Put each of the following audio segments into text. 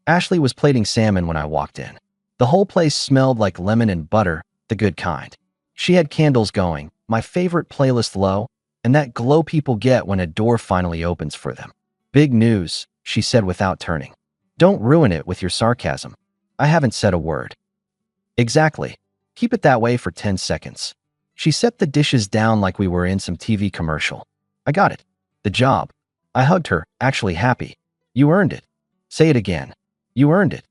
Ashley was plating salmon when I walked in. The whole place smelled like lemon and butter, the good kind. She had candles going, my favorite playlist low, and that glow people get when a door finally opens for them. Big news, she said without turning. Don't ruin it with your sarcasm. I haven't said a word. Exactly. Keep it that way for 10 seconds. She set the dishes down like we were in some TV commercial. I got it. The job. I hugged her, actually happy. You earned it. Say it again. You earned it.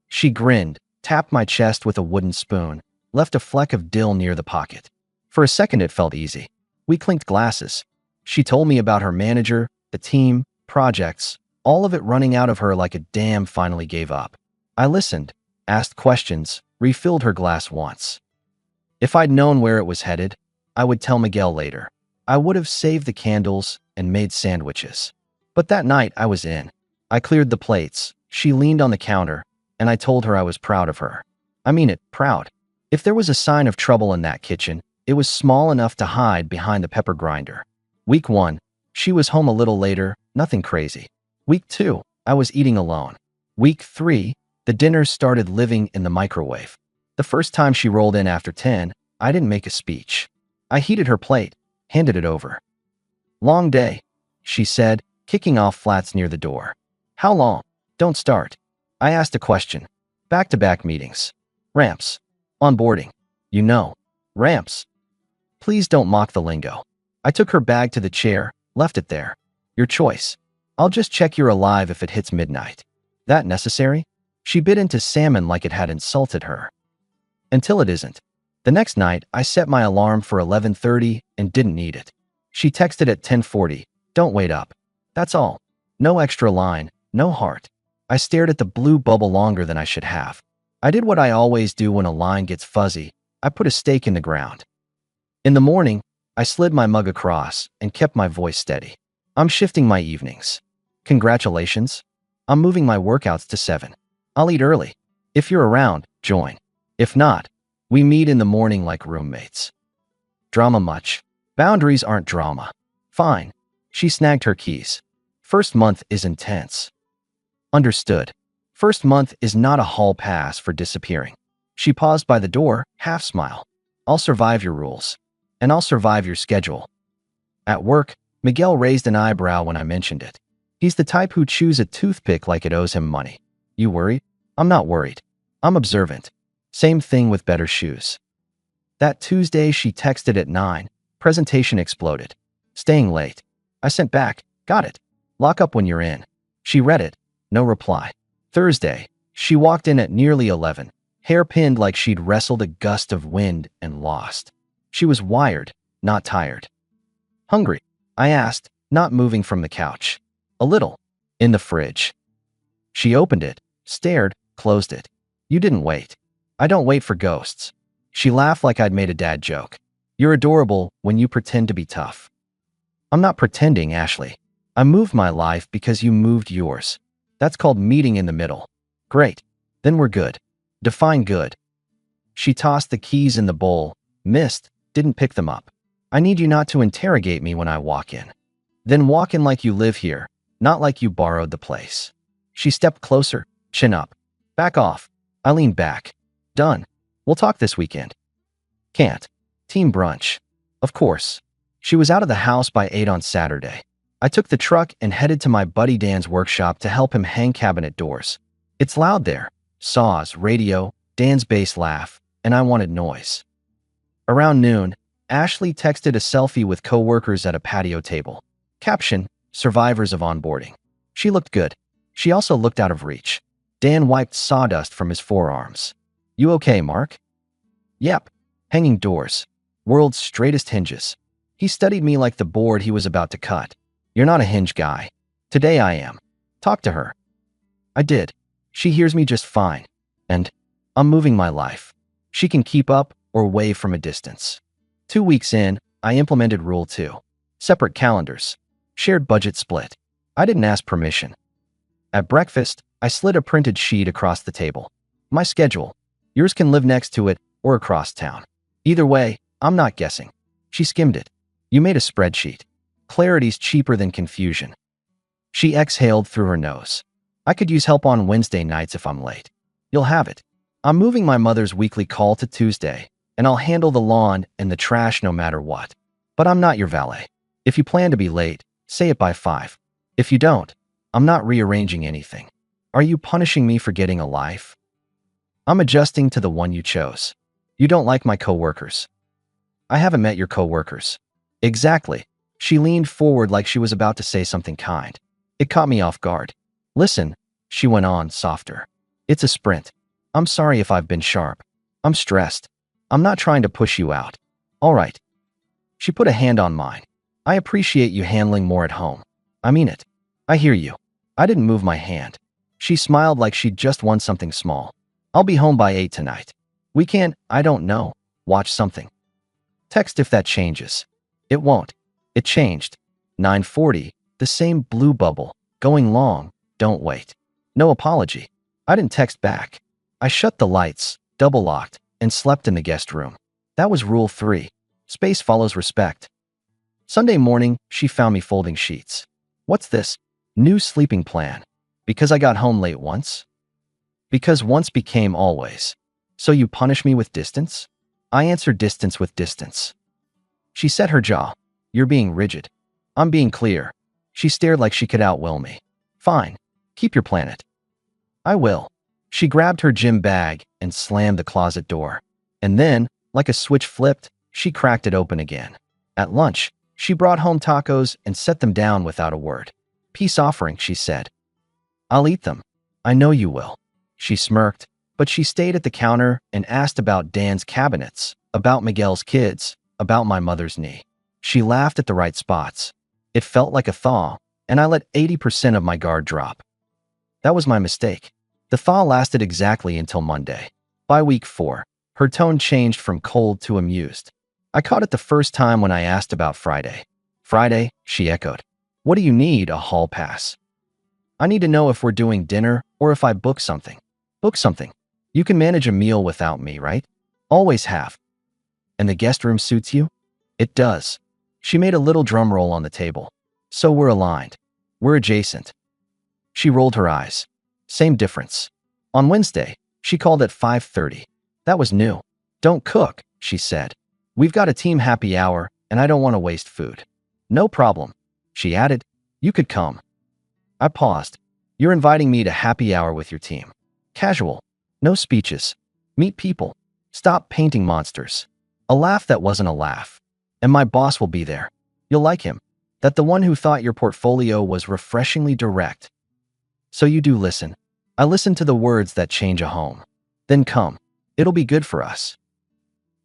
She grinned, tapped my chest with a wooden spoon, left a fleck of dill near the pocket. For a second it felt easy. We clinked glasses. She told me about her manager, the team, projects, all of it running out of her like a dam finally gave up. I listened, asked questions, refilled her glass once. If I'd known where it was headed, I would tell Miguel later. I would have saved the candles and made sandwiches. But that night I was in. I cleared the plates. She leaned on the counter, and I told her I was proud of her. I mean it, proud. If there was a sign of trouble in that kitchen, it was small enough to hide behind the pepper grinder. Week 1, she was home a little later, nothing crazy. Week 2, I was eating alone. Week 3, the dinners started living in the microwave. The first time she rolled in after 10, I didn't make a speech. I heated her plate, handed it over. Long day, she said, kicking off flats near the door. How long? Don't start. I asked a question. Back-to-back meetings. Ramps. Onboarding. You know. Ramps. Please don't mock the lingo. I took her bag to the chair, left it there. Your choice. I'll just check you're alive if it hits midnight. That necessary? She bit into salmon like it had insulted her. Until it isn't. The next night, I set my alarm for 11:30 and didn't need it. She texted at 10:40. Don't wait up. That's all. No extra line, no heart. I stared at the blue bubble longer than I should have. I did what I always do when a line gets fuzzy. I put a stake in the ground. In the morning, I slid my mug across and kept my voice steady. I'm shifting my evenings. Congratulations. I'm moving my workouts to 7. I'll eat early. If you're around, join. If not, we meet in the morning like roommates. Drama much? Boundaries aren't drama. Fine. She snagged her keys. First month is intense. Understood. First month is not a hall pass for disappearing. She paused by the door, half smile. I'll survive your rules. And I'll survive your schedule. At work, Miguel raised an eyebrow when I mentioned it. He's the type who chews a toothpick like it owes him money. You worried? I'm not worried. I'm observant. Same thing with better shoes. That Tuesday she texted at 9. Presentation exploded. Staying late. I sent back. Got it. Lock up when you're in. She read it. No reply. Thursday. She walked in at nearly 11. Hair pinned like she'd wrestled a gust of wind and lost. She was wired, not tired. Hungry? I asked, not moving from the couch. A little. In the fridge. She opened it, stared, closed it. You didn't wait. I don't wait for ghosts. She laughed like I'd made a dad joke. You're adorable when you pretend to be tough. I'm not pretending, Ashley. I moved my life because you moved yours. That's called meeting in the middle. Great. Then we're good. Define good. She tossed the keys in the bowl, missed, didn't pick them up. I need you not to interrogate me when I walk in. Then walk in like you live here, not like you borrowed the place. She stepped closer, chin up. Back off. I leaned back. Done. We'll talk this weekend. Can't. Team brunch. Of course. She was out of the house by 8 on Saturday. I took the truck and headed to my buddy Dan's workshop to help him hang cabinet doors. It's loud there. Saws, radio, Dan's bass laugh, and I wanted noise. Around noon, Ashley texted a selfie with coworkers at a patio table. Caption, survivors of onboarding. She looked good. She also looked out of reach. Dan wiped sawdust from his forearms. You okay, Mark? Yep. Hanging doors. World's straightest hinges. He studied me like the board he was about to cut. You're not a hinge guy. Today I am. Talk to her. I did. She hears me just fine. And I'm moving my life. She can keep up or wave from a distance. 2 weeks in, I implemented Rule 2. Separate calendars. Shared budget split. I didn't ask permission. At breakfast, I slid a printed sheet across the table. My schedule. Yours can live next to it or across town. Either way, I'm not guessing. She skimmed it. You made a spreadsheet. Clarity's cheaper than confusion. She exhaled through her nose. I could use help on Wednesday nights if I'm late. You'll have it. I'm moving my mother's weekly call to Tuesday, and I'll handle the lawn and the trash no matter what. But I'm not your valet. If you plan to be late, say it by 5. If you don't, I'm not rearranging anything. Are you punishing me for getting a life? I'm adjusting to the one you chose. You don't like my coworkers. I haven't met your coworkers. Exactly. She leaned forward like she was about to say something kind. It caught me off guard. Listen, she went on, softer. It's a sprint. I'm sorry if I've been sharp. I'm stressed. I'm not trying to push you out. All right. She put a hand on mine. I appreciate you handling more at home. I mean it. I hear you. I didn't move my hand. She smiled like she'd just won something small. I'll be home by 8 tonight. We can, I don't know, watch something. Text if that changes. It won't. It changed. 9:40, the same blue bubble, going long, don't wait. No apology. I didn't text back. I shut the lights, double-locked, and slept in the guest room. That was rule 3. Space follows respect. Sunday morning, she found me folding sheets. What's this? New sleeping plan. Because I got home late once? Because once became always. So you punish me with distance? I answer distance with distance. She set her jaw. You're being rigid. I'm being clear. She stared like she could outwill me. Fine. Keep your planet. I will. She grabbed her gym bag and slammed the closet door. And then, like a switch flipped, she cracked it open again. At lunch, she brought home tacos and set them down without a word. Peace offering, she said. I'll eat them. I know you will. She smirked, but she stayed at the counter and asked about Dan's cabinets, about Miguel's kids, about my mother's knee. She laughed at the right spots. It felt like a thaw, and I let 80% of my guard drop. That was my mistake. The thaw lasted exactly until Monday. By week 4, her tone changed from cold to amused. I caught it the first time when I asked about Friday. Friday, she echoed. What do you need, a hall pass? I need to know if we're doing dinner or if I book something. Book something. You can manage a meal without me, right? Always have. And the guest room suits you? It does. She made a little drum roll on the table. So we're aligned. We're adjacent. She rolled her eyes. Same difference. On Wednesday, she called at 5:30. That was new. Don't cook, she said. We've got a team happy hour, and I don't want to waste food. No problem. She added, you could come. I paused. You're inviting me to happy hour with your team. Casual. No speeches. Meet people. Stop painting monsters. A laugh that wasn't a laugh. And my boss will be there. You'll like him. That the one who thought your portfolio was refreshingly direct. So you do listen. I listen to the words that change a home. Then come. It'll be good for us.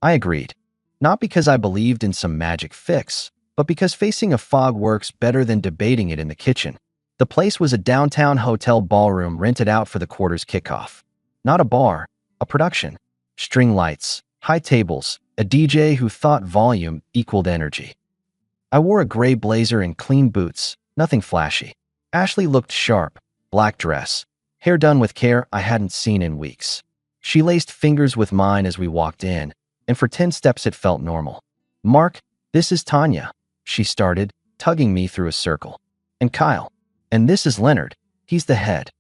I agreed. Not because I believed in some magic fix, but because facing a fog works better than debating it in the kitchen. The place was a downtown hotel ballroom rented out for the quarter's kickoff. Not a bar, a production. String lights, high tables, a DJ who thought volume equaled energy. I wore a gray blazer and clean boots, nothing flashy. Ashley looked sharp, black dress, hair done with care I hadn't seen in weeks. She laced fingers with mine as we walked in, and for 10 steps it felt normal. Mark, this is Tanya, she started, tugging me through a circle. And Kyle. And this is Leonard. He's the head.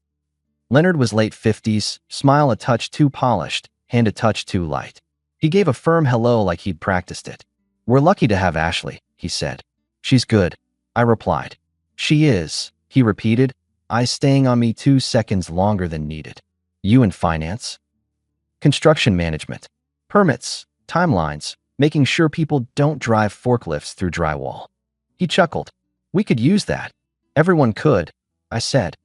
Leonard was late 50s, smile a touch too polished, hand a touch too light. He gave a firm hello like he'd practiced it. We're lucky to have Ashley, he said. She's good, I replied. She is, he repeated, eyes staying on me 2 seconds longer than needed. You in finance? Construction management. Permits, timelines, making sure people don't drive forklifts through drywall. He chuckled. We could use that. Everyone could, I said.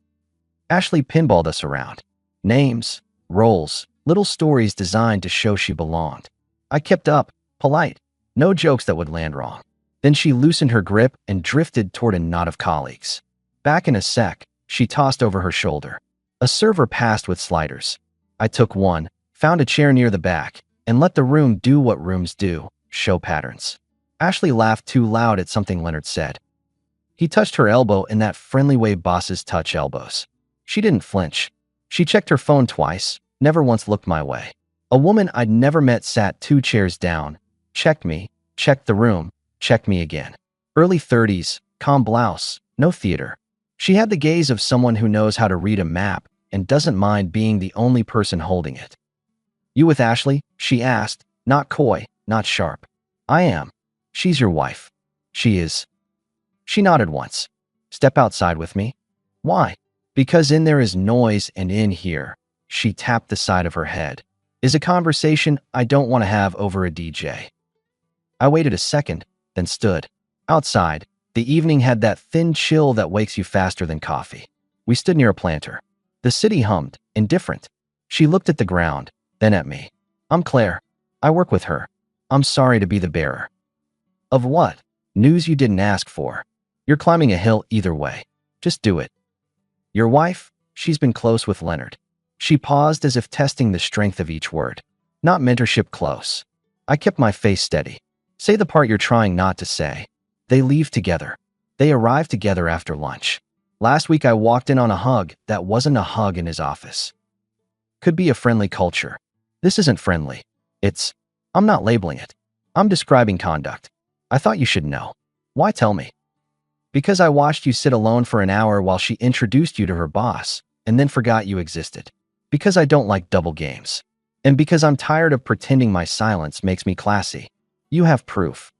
Ashley pinballed us around. Names, roles, little stories designed to show she belonged. I kept up, polite, no jokes that would land wrong. Then she loosened her grip and drifted toward a knot of colleagues. Back in a sec, she tossed over her shoulder. A server passed with sliders. I took one, found a chair near the back, and let the room do what rooms do, show patterns. Ashley laughed too loud at something Leonard said. He touched her elbow in that friendly way bosses touch elbows. She didn't flinch. She checked her phone twice, never once looked my way. A woman I'd never met sat 2 chairs down, checked me, checked the room, checked me again. Early 30s, calm blouse, no theater. She had the gaze of someone who knows how to read a map and doesn't mind being the only person holding it. "You with Ashley?" she asked, not coy, not sharp. "I am. She's your wife." "She is." She nodded once. "Step outside with me." "Why?" "Because in there is noise, and in here," she tapped the side of her head, "is a conversation I don't want to have over a DJ." I waited a second, then stood. Outside, the evening had that thin chill that wakes you faster than coffee. We stood near a planter. The city hummed, indifferent. She looked at the ground, then at me. "I'm Claire. I work with her. I'm sorry to be the bearer." "Of what?" "News you didn't ask for. You're climbing a hill either way. Just do it." "Your wife?" "She's been close with Leonard." She paused as if testing the strength of each word. "Not mentorship close." I kept my face steady. "Say the part you're trying not to say." "They leave together. They arrive together after lunch. Last week I walked in on a hug that wasn't a hug in his office." Could be a friendly culture. This isn't friendly. I'm not labeling it. I'm describing conduct. I thought you should know. Why tell me? Because I watched you sit alone for an hour while she introduced you to her boss, and then forgot you existed. Because I don't like double games. And because I'm tired of pretending my silence makes me classy. You have proof.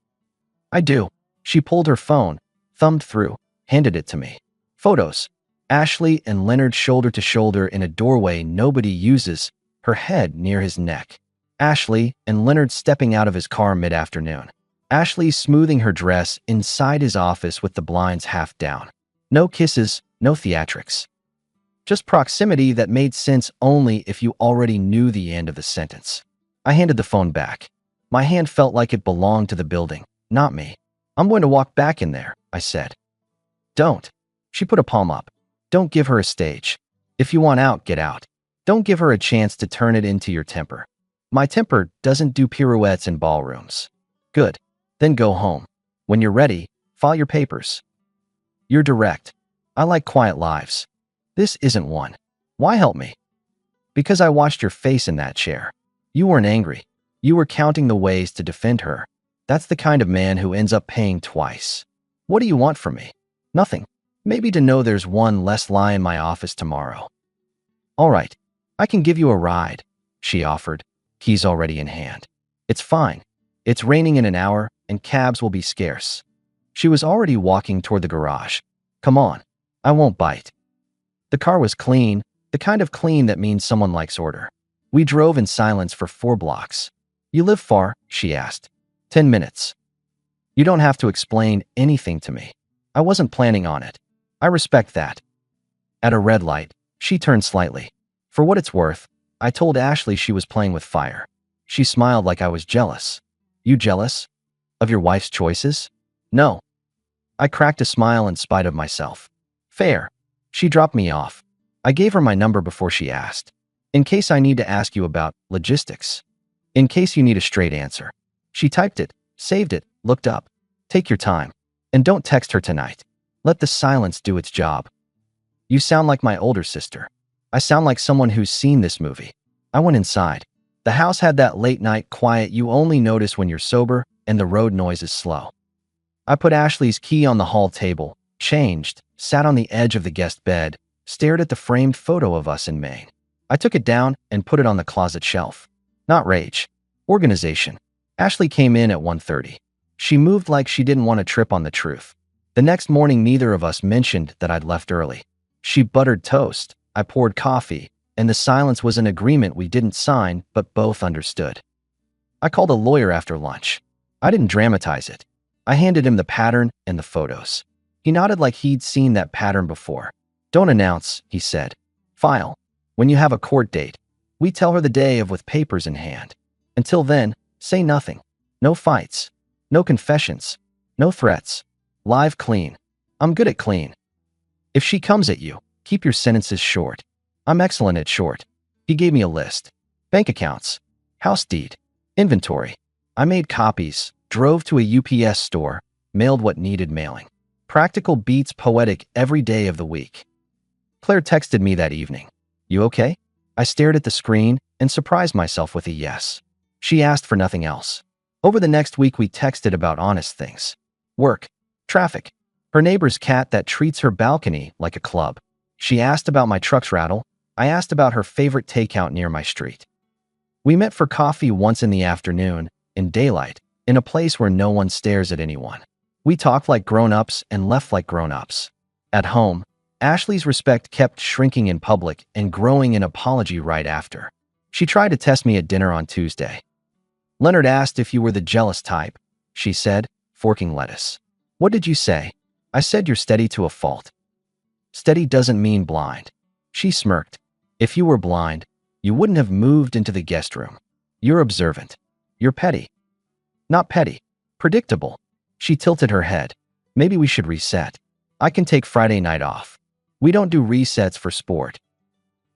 I do. She pulled her phone, thumbed through, handed it to me. Photos. Ashley and Leonard shoulder to shoulder in a doorway nobody uses, her head near his neck. Ashley and Leonard stepping out of his car mid-afternoon. Ashley smoothing her dress inside his office with the blinds half down. No kisses, no theatrics. Just proximity that made sense only if you already knew the end of the sentence. I handed the phone back. My hand felt like it belonged to the building, not me. "I'm going to walk back in there," I said. "Don't." She put a palm up. "Don't give her a stage. If you want out, get out. Don't give her a chance to turn it into your temper." "My temper doesn't do pirouettes in ballrooms." "Good. Then go home. When you're ready, file your papers." "You're direct. I like quiet lives. This isn't one." "Why help me?" "Because I watched your face in that chair. You weren't angry. You were counting the ways to defend her. That's the kind of man who ends up paying twice." "What do you want from me?" "Nothing. Maybe to know there's one less lie in my office tomorrow." "All right. I can give you a ride," she offered, keys already in hand. "It's fine. It's raining in an hour, and cabs will be scarce." She was already walking toward the garage. "Come on. I won't bite." The car was clean, the kind of clean that means someone likes order. We drove in silence for 4 blocks. "You live far?" she asked. 10 minutes. "You don't have to explain anything to me." I wasn't planning on it. I respect that. At a red light, she turned slightly. For what it's worth, I told Ashley she was playing with fire. She smiled like I was jealous. "You jealous? Of your wife's choices?" "No." I cracked a smile in spite of myself. "Fair." She dropped me off. I gave her my number before she asked. "In case I need to ask you about logistics. In case you need a straight answer." She typed it, saved it, looked up. "Take your time. And don't text her tonight. Let the silence do its job." "You sound like my older sister." "I sound like someone who's seen this movie." I went inside. The house had that late-night quiet you only notice when you're sober and the road noise is slow. I put Ashley's key on the hall table, changed, sat on the edge of the guest bed, stared at the framed photo of us in Maine. I took it down and put it on the closet shelf. Not rage. Organization. Ashley came in at 1:30. She moved like she didn't want to trip on the truth. The next morning, neither of us mentioned that I'd left early. She buttered toast, I poured coffee, and the silence was an agreement we didn't sign but both understood. I called a lawyer after lunch. I didn't dramatize it. I handed him the pattern and the photos. He nodded like he'd seen that pattern before. "Don't announce," he said. "File. When you have a court date, we tell her the day of with papers in hand. Until then, say nothing. No fights. No confessions. No threats. Live clean. I'm good at clean. If she comes at you, keep your sentences short. I'm excellent at short." He gave me a list. Bank accounts. House deed. Inventory. I made copies, drove to a UPS store, mailed what needed mailing. Practical beats poetic every day of the week. Claire texted me that evening. "You okay?" I stared at the screen and surprised myself with a yes. She asked for nothing else. Over the next week we texted about honest things. Work. Traffic. Her neighbor's cat that treats her balcony like a club. She asked about my truck's rattle. I asked about her favorite takeout near my street. We met for coffee once in the afternoon, in daylight, in a place where no one stares at anyone. We talked like grown-ups and left like grown-ups. At home, Ashley's respect kept shrinking in public and growing in apology right after. She tried to test me at dinner on Tuesday. Leonard asked if you were the jealous type, she said, forking lettuce. What did you say? I said you're steady to a fault. Steady doesn't mean blind. She smirked. If you were blind, you wouldn't have moved into the guest room. You're observant. You're petty. Not petty. Predictable. She tilted her head. Maybe we should reset. I can take Friday night off. We don't do resets for sport.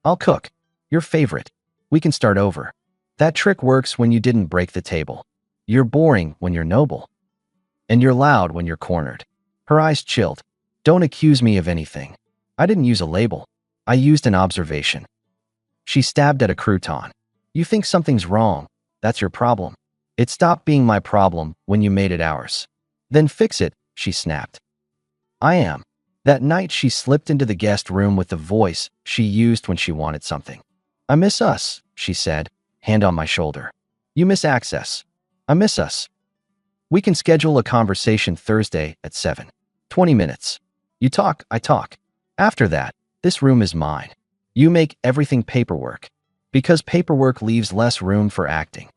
I'll cook. Your favorite. We can start over. That trick works when you didn't break the table. You're boring when you're noble. And you're loud when you're cornered. Her eyes chilled. Don't accuse me of anything. I didn't use a label. I used an observation. She stabbed at a crouton. You think something's wrong. That's your problem. It stopped being my problem when you made it ours. Then fix it, she snapped. I am. That night she slipped into the guest room with the voice she used when she wanted something. I miss us, she said, hand on my shoulder. You miss access. I miss us. We can schedule a conversation Thursday at 7. 20 minutes. You talk, I talk. After that, this room is mine. You make everything paperwork. Because paperwork leaves less room for acting.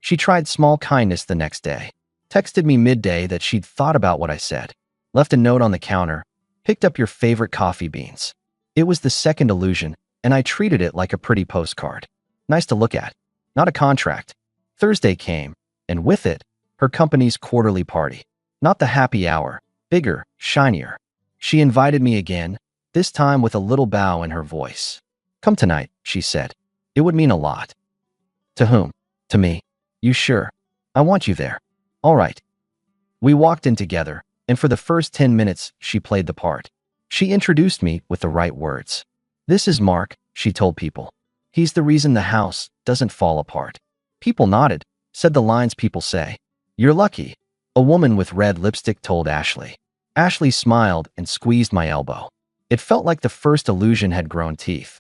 She tried small kindness the next day. Texted me midday that she'd thought about what I said. Left a note on the counter. Picked up your favorite coffee beans. It was the second illusion, and I treated it like a pretty postcard. Nice to look at. Not a contract. Thursday came, and with it, her company's quarterly party. Not the happy hour. Bigger, shinier. She invited me again, this time with a little bow in her voice. Come tonight, she said. It would mean a lot. To whom? To me. You sure? I want you there. All right. We walked in together, and for the first 10 minutes, she played the part. She introduced me with the right words. This is Mark, she told people. He's the reason the house doesn't fall apart. People nodded, said the lines people say. You're lucky, a woman with red lipstick told Ashley. Ashley smiled and squeezed my elbow. It felt like the first illusion had grown teeth.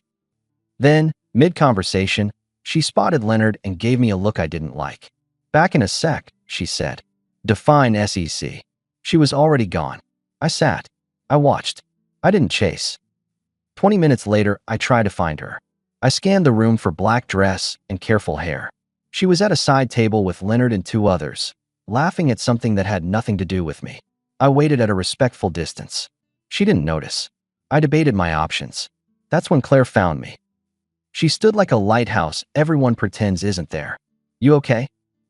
Then, mid-conversation, she spotted Leonard and gave me a look I didn't like. Back in a sec, she said. Define SEC. She was already gone. I sat. I watched. I didn't chase. 20 minutes later, I tried to find her. I scanned the room for black dress and careful hair. She was at a side table with Leonard and 2 others, laughing at something that had nothing to do with me. I waited at a respectful distance. She didn't notice. I debated my options. That's when Claire found me. She stood like a lighthouse everyone pretends isn't there. You okay?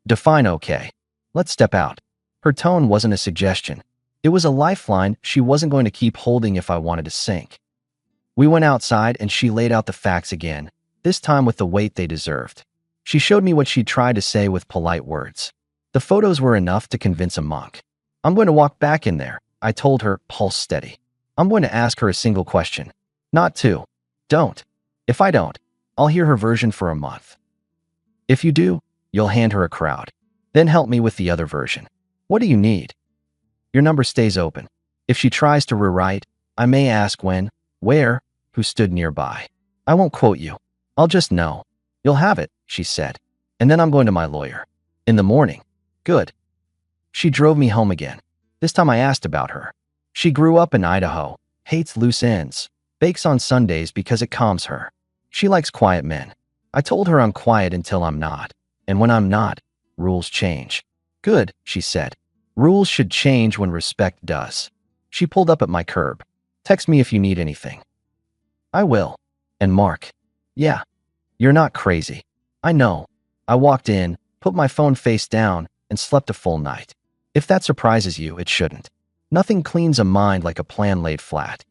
Define okay. Let's step out. Her tone wasn't a suggestion. It was a lifeline she wasn't going to keep holding if I wanted to sink. We went outside and she laid out the facts again, this time with the weight they deserved. She showed me what she'd tried to say with polite words. The photos were enough to convince a monk. I'm going to walk back in there, I told her, pulse steady. I'm going to ask her a single question. Not 2. Don't. If I don't, I'll hear her version for a month. If you do, you'll hand her a crowd. Then help me with the other version. What do you need? Your number stays open. If she tries to rewrite, I may ask when, where, who stood nearby. I won't quote you. I'll just know. You'll have it, she said. And then I'm going to my lawyer. In the morning. Good. She drove me home again. This time I asked about her. She grew up in Idaho, hates loose ends, bakes on Sundays because it calms her. She likes quiet men. I told her I'm quiet until I'm not. And when I'm not, rules change. Good, she said. Rules should change when respect does. She pulled up at my curb. Text me if you need anything. I will. And Mark. Yeah. You're not crazy. I know. I walked in, put my phone face down, and slept a full night. If that surprises you, it shouldn't. Nothing cleans a mind like a plan laid flat.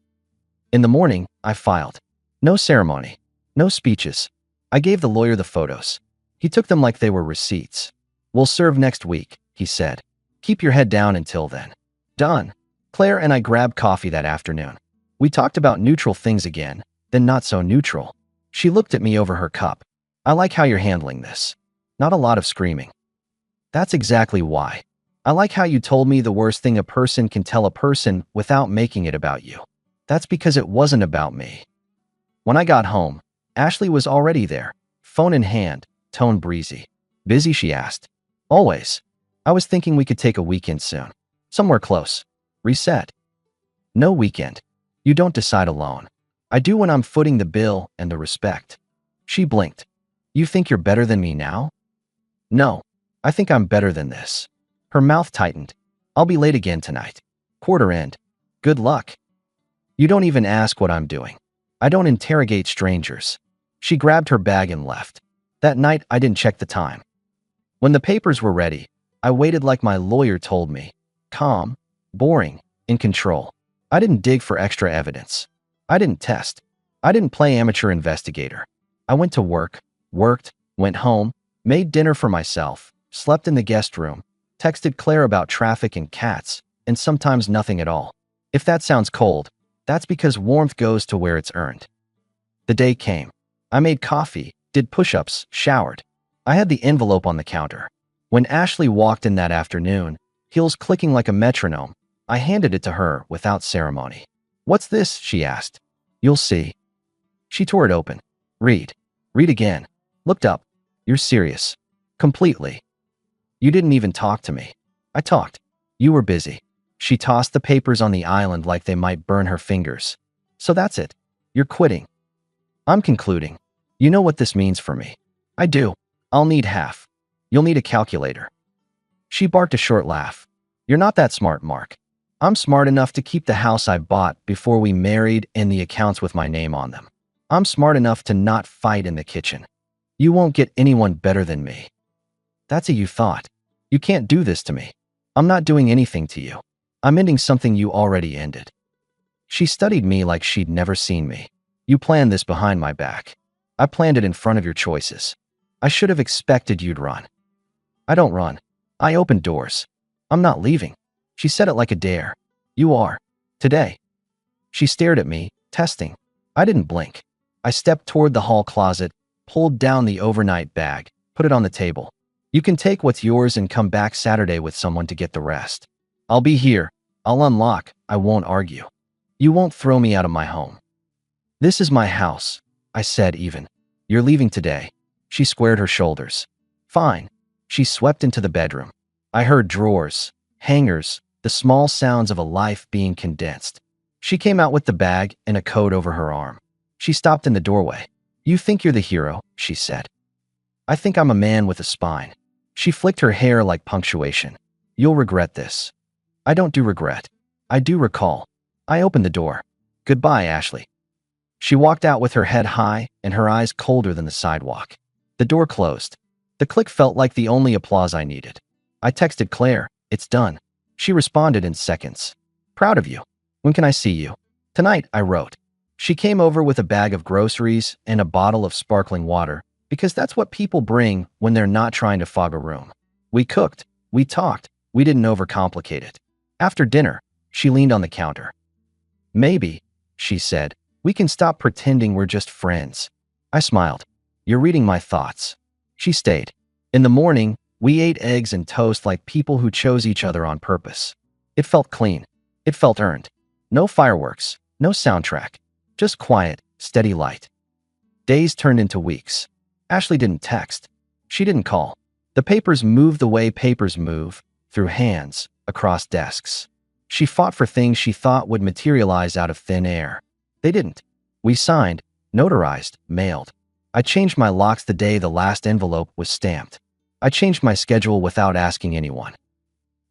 In the morning, I filed. No ceremony. No speeches. I gave the lawyer the photos. He took them like they were receipts. We'll serve next week, he said. Keep your head down until then. Done. Claire and I grabbed coffee that afternoon. We talked about neutral things again, then not so neutral. She looked at me over her cup. I like how you're handling this. Not a lot of screaming. That's exactly why. I like how you told me the worst thing a person can tell a person without making it about you. That's because it wasn't about me. When I got home, Ashley was already there, phone in hand, tone breezy. Busy, she asked. Always. I was thinking we could take a weekend soon. Somewhere close. Reset. No weekend. You don't decide alone. I do when I'm footing the bill and the respect. She blinked. You think you're better than me now? No. I think I'm better than this. Her mouth tightened. I'll be late again tonight. Quarter end. Good luck. You don't even ask what I'm doing. I don't interrogate strangers. She grabbed her bag and left. That night, I didn't check the time. When the papers were ready, I waited like my lawyer told me. Calm, boring, in control. I didn't dig for extra evidence. I didn't test. I didn't play amateur investigator. I went to work, worked, went home, made dinner for myself, slept in the guest room, texted Claire about traffic and cats, and sometimes nothing at all. If that sounds cold, that's because warmth goes to where it's earned. The day came. I made coffee, did push-ups, showered. I had the envelope on the counter. When Ashley walked in that afternoon, heels clicking like a metronome, I handed it to her without ceremony. What's this? She asked. You'll see. She tore it open. Read. Read again. Looked up. You're serious. Completely. You didn't even talk to me. I talked. You were busy. She tossed the papers on the island like they might burn her fingers. So that's it. You're quitting. I'm concluding. You know what this means for me. I do. I'll need half. You'll need a calculator. She barked a short laugh. You're not that smart, Mark. I'm smart enough to keep the house I bought before we married and the accounts with my name on them. I'm smart enough to not fight in the kitchen. You won't get anyone better than me. That's a you thought. You can't do this to me. I'm not doing anything to you. I'm ending something you already ended. She studied me like she'd never seen me. You planned this behind my back. I planned it in front of your choices. I should have expected you'd run. I don't run. I open doors. I'm not leaving. She said it like a dare. You are. Today. She stared at me, testing. I didn't blink. I stepped toward the hall closet, pulled down the overnight bag, put it on the table. You can take what's yours and come back Saturday with someone to get the rest. I'll be here. I'll unlock. I won't argue. You won't throw me out of my home. This is my house, I said even. You're leaving today. She squared her shoulders. Fine. She swept into the bedroom. I heard drawers, hangers, the small sounds of a life being condensed. She came out with the bag and a coat over her arm. She stopped in the doorway. You think you're the hero, she said. I think I'm a man with a spine. She flicked her hair like punctuation. You'll regret this. I don't do regret. I do recall. I opened the door. Goodbye, Ashley. She walked out with her head high and her eyes colder than the sidewalk. The door closed. The click felt like the only applause I needed. I texted Claire, it's done. She responded in seconds. Proud of you. When can I see you? Tonight, I wrote. She came over with a bag of groceries and a bottle of sparkling water, because that's what people bring when they're not trying to fog a room. We cooked. We talked. We didn't overcomplicate it. After dinner, she leaned on the counter. Maybe, she said, we can stop pretending we're just friends. I smiled. You're reading my thoughts. She stayed. In the morning, we ate eggs and toast like people who chose each other on purpose. It felt clean. It felt earned. No fireworks, no soundtrack. Just quiet, steady light. Days turned into weeks. Ashley didn't text. She didn't call. The papers moved the way papers move, through hands, across desks. She fought for things she thought would materialize out of thin air. They didn't. We signed, notarized, mailed. I changed my locks the day the last envelope was stamped. I changed my schedule without asking anyone.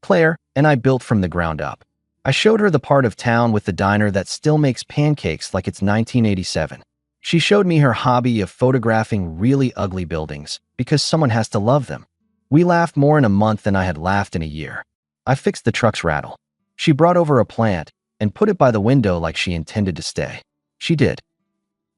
Claire and I built from the ground up. I showed her the part of town with the diner that still makes pancakes like it's 1987. She showed me her hobby of photographing really ugly buildings because someone has to love them. We laughed more in a month than I had laughed in a year. I fixed the truck's rattle. She brought over a plant and put it by the window like she intended to stay. She did.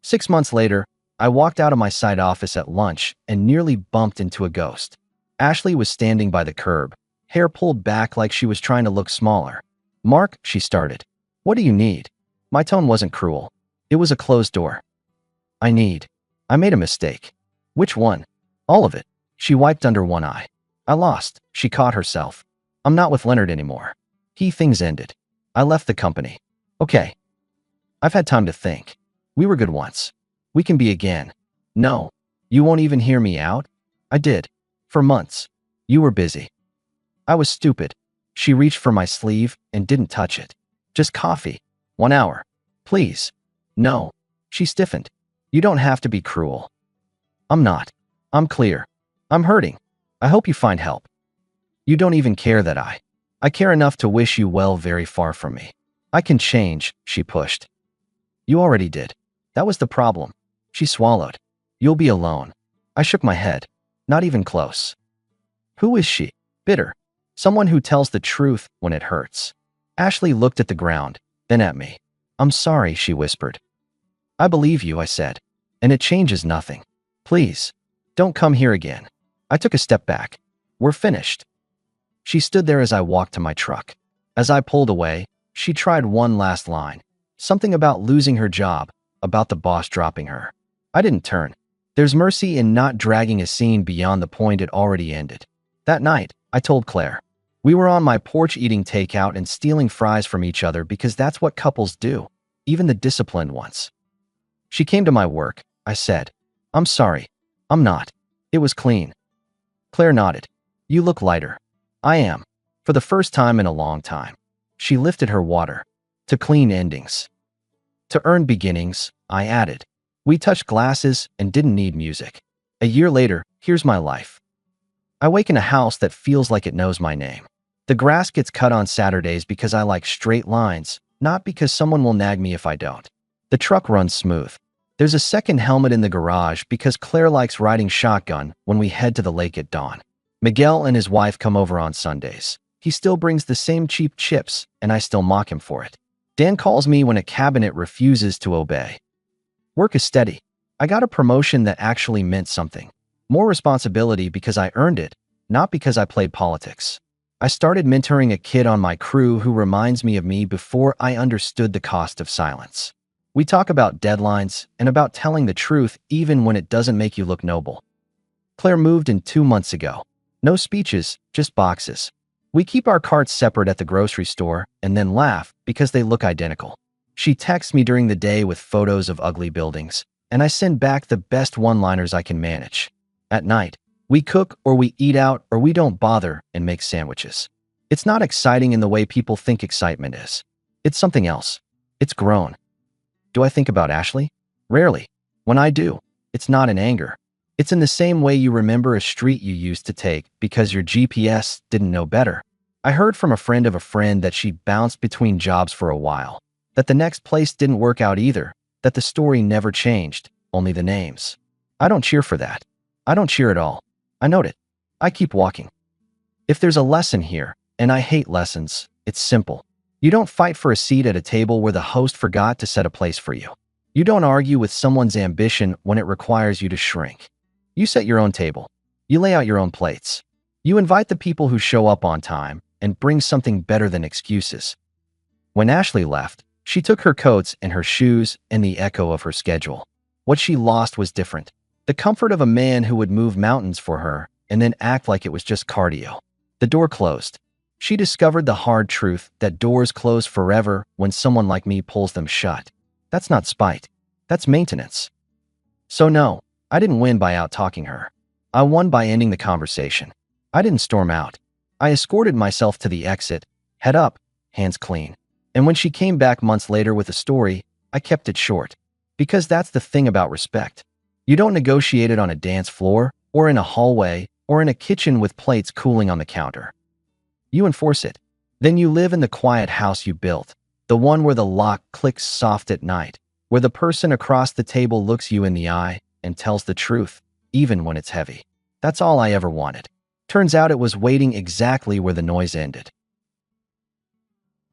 6 months later, I walked out of my side office at lunch and nearly bumped into a ghost. Ashley was standing by the curb, hair pulled back like she was trying to look smaller. Mark, she started. What do you need? My tone wasn't cruel. It was a closed door. I made a mistake. Which one? All of it. She wiped under one eye. I lost. She caught herself. I'm not with Leonard anymore. Things ended. I left the company. Okay. I've had time to think. We were good once. We can be again. No. You won't even hear me out? I did. For months. You were busy. I was stupid. She reached for my sleeve and didn't touch it. Just coffee. 1 hour. Please. No. She stiffened. You don't have to be cruel. I'm not. I'm clear. I'm hurting. I hope you find help. You don't even care that I care enough to wish you well very far from me. I can change, she pushed. You already did. That was the problem. She swallowed. You'll be alone. I shook my head. Not even close. Who is she? Bitter. Someone who tells the truth when it hurts. Ashley looked at the ground, then at me. I'm sorry, she whispered. I believe you, I said. And it changes nothing. Please. Don't come here again. I took a step back. We're finished. She stood there as I walked to my truck. As I pulled away, she tried one last line. Something about losing her job, about the boss dropping her. I didn't turn. There's mercy in not dragging a scene beyond the point it already ended. That night, I told Claire. We were on my porch eating takeout and stealing fries from each other because that's what couples do, even the disciplined ones. She came to my work. I said, I'm sorry. I'm not. It was clean. Claire nodded. You look lighter. I am. For the first time in a long time. She lifted her water. To clean endings. To earn beginnings, I added. We touched glasses and didn't need music. A year later, here's my life. I wake in a house that feels like it knows my name. The grass gets cut on Saturdays because I like straight lines, not because someone will nag me if I don't. The truck runs smooth. There's a second helmet in the garage because Claire likes riding shotgun when we head to the lake at dawn. Miguel and his wife come over on Sundays. He still brings the same cheap chips, and I still mock him for it. Dan calls me when a cabinet refuses to obey. Work is steady. I got a promotion that actually meant something. More responsibility because I earned it, not because I played politics. I started mentoring a kid on my crew who reminds me of me before I understood the cost of silence. We talk about deadlines and about telling the truth even when it doesn't make you look noble. Claire moved in 2 months ago. No speeches, just boxes. We keep our carts separate at the grocery store and then laugh because they look identical. She texts me during the day with photos of ugly buildings, and I send back the best one-liners I can manage. At night, we cook or we eat out or we don't bother and make sandwiches. It's not exciting in the way people think excitement is. It's something else. It's grown. Do I think about Ashley? Rarely. When I do, it's not in anger. It's in the same way you remember a street you used to take because your GPS didn't know better. I heard from a friend of a friend that she bounced between jobs for a while, that the next place didn't work out either, that the story never changed, only the names. I don't cheer for that. I don't cheer at all. I note it. I keep walking. If there's a lesson here, and I hate lessons, it's simple. You don't fight for a seat at a table where the host forgot to set a place for you. You don't argue with someone's ambition when it requires you to shrink. You set your own table. You lay out your own plates. You invite the people who show up on time and bring something better than excuses. When Ashley left, she took her coats and her shoes and the echo of her schedule. What she lost was different. The comfort of a man who would move mountains for her and then act like it was just cardio. The door closed. She discovered the hard truth that doors close forever when someone like me pulls them shut. That's not spite. That's maintenance. So no, I didn't win by out-talking her. I won by ending the conversation. I didn't storm out. I escorted myself to the exit, head up, hands clean. And when she came back months later with a story, I kept it short. Because that's the thing about respect. You don't negotiate it on a dance floor, or in a hallway, or in a kitchen with plates cooling on the counter. You enforce it. Then you live in the quiet house you built, the one where the lock clicks soft at night, where the person across the table looks you in the eye and tells the truth, even when it's heavy. That's all I ever wanted. Turns out it was waiting exactly where the noise ended.